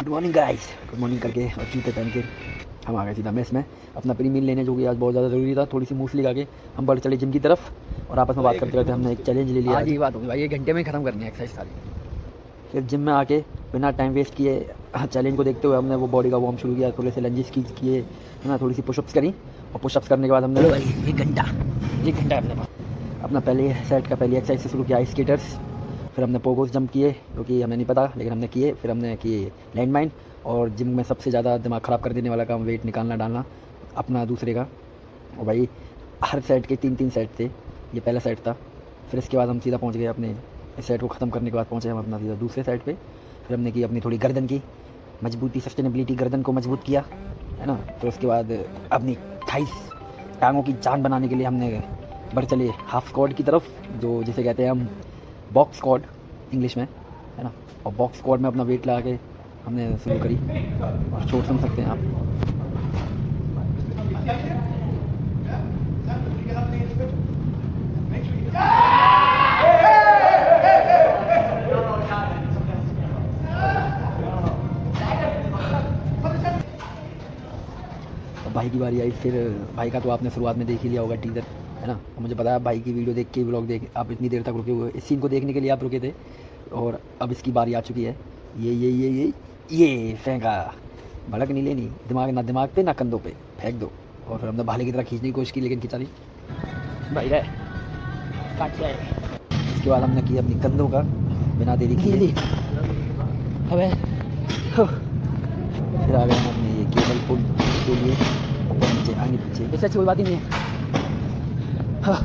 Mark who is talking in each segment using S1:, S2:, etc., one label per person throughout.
S1: Good morning guys. Good morning करके और जूते पहन के हम आ गए सीधा मेस में अपना प्री मील लेने, जो कि आज बहुत ज़्यादा ज़रूरी था। थोड़ी सी मूसली खा के हम बढ़ चले जिम की तरफ और आपस में बात करते करते हमने एक चैलेंज ले लिया। आज ये बात होगी भाई, 1 घंटे में ख़त्म करनी है एक्सरसाइज सारी। फिर जिम में आके बिना टाइम वेस्ट किए चैलेंज को देखते हुए हमने वो बॉडी का वार्म शुरू किया। थोड़े से लंजेस किए है ना, थोड़ी सी पुशअप्स करी और पुशअप्स करने के बाद हमने भाई 1 घंटा अपने पास अपना पहले सेट का पहली एक्सरसाइज से शुरू किया स्केटर्स। फिर हमने पोगोस जंप किए, क्योंकि हमें नहीं पता लेकिन हमने किए। फिर हमने किए लैंड माइन, और जिम में सबसे ज़्यादा दिमाग ख़राब कर देने वाला काम वेट निकालना डालना अपना दूसरे का। और भाई हर सेट के 3-3 सेट थे, ये पहला सेट था। फिर इसके बाद हम सीधा पहुंच गए अपने इस सेट को ख़त्म करने के बाद पहुंचे हम अपना सीधा दूसरे सेट पे। फिर हमने की अपनी थोड़ी गर्दन की मजबूती, सस्टेनेबिलिटी, गर्दन को मजबूत किया है ना। फिर उसके बाद अपनी थाइस, टांगों की जान बनाने के लिए हमने बढ़ चले हाफ स्क्वाट की तरफ, जो जिसे कहते हैं हम बॉक्स स्क्वाट इंग्लिश में, है ना। और बॉक्स स्क्वाट में अपना वेट लगा के हमने शुरू करी और शोर सुन सकते हैं आप। भाई की बारी आई। फिर भाई का तो आपने शुरुआत में देख ही लिया होगा टीजर, है ना। और मुझे पता है भाई की वीडियो देख के, व्लॉग देख आप इतनी देर तक रुके हुए, इस सीन को देखने के लिए आप रुके थे। और अब इसकी बारी आ चुकी है। ये फेंका, भड़क नहीं लेनी, दिमाग ना दिमाग पे ना कंधों पे, फेंक दो। और फिर हमने भाले की तरह खींचने की कोशिश की लेकिन खिंचा नहीं भाई रहे काट जाए। इसके बाद हमने किया अपनी कंधों का बिना देरी किए। अबे फिर आ गए हम अपने ये केबल पुल के लिए ऊपर नीचे आगे पीछे। इससे अच्छी कोई बात ही नहीं है। हाँ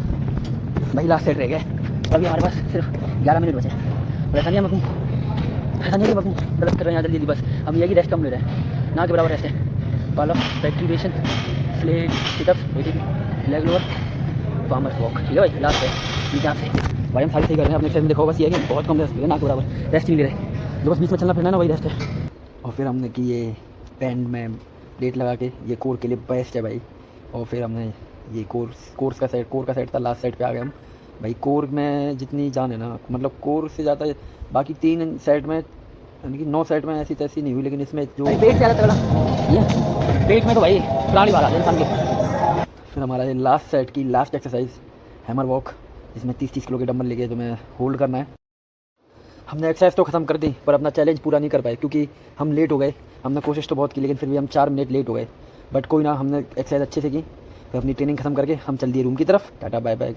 S1: भाई लास्ट सेट रह गए, अभी हमारे पास सिर्फ 11 मिनट बचे। और ऐसा नहीं हम अपनी गलत कर रहे हैं जल्दी जल्दी, बस हम यही रेस्ट कम ले रहे हैं, ना के बराबर रेस्ट है। पहला activation, slate, sit-ups, leg lower, farmers walk, ठीक है भाई। लास्ट है नीचे यहाँ से भाई हम सारी सही कर रहे हैं। अपने एक्सरसाइज में देखो बस ये है कि बहुत कम रेस्ट है, ना के बराबर रेस्ट नहीं ले रहे, जो बस बीच में चलना फिरना ना वही रेस्ट है। और फिर हमने की ये बैंड में प्लेट लगा के, ये कोर के लिए बेस्ट है भाई। और फिर हमने ये कोर का सेट था, लास्ट सेट पे आ गए हम भाई। कोर में जितनी जान है ना, मतलब कोर से ज़्यादा बाकी 3 सेट में, यानी कि 9 सेट में ऐसी तैसी नहीं हुई, लेकिन इसमें जो पेट ज़्यादा तगड़ा ये पेट में तो भाई प्राणी वाला इंसान के। फिर हमारा ये लास्ट सेट की लास्ट एक्सरसाइज हैमर वॉक, जिसमें 30-30 किलो के डंबल लेके तुम्हें होल्ड करना है। हमने एक्सरसाइज तो ख़त्म कर दी पर अपना चैलेंज पूरा नहीं कर पाए, क्योंकि हम लेट हो गए। हमने कोशिश तो बहुत की लेकिन फिर भी हम 4 मिनट लेट हो गए। बट कोई ना, हमने एक्सरसाइज अच्छे से की। फिर अपनी ट्रेनिंग ख़त्म करके हम चल दिए रूम की तरफ। Ta ta bye bye.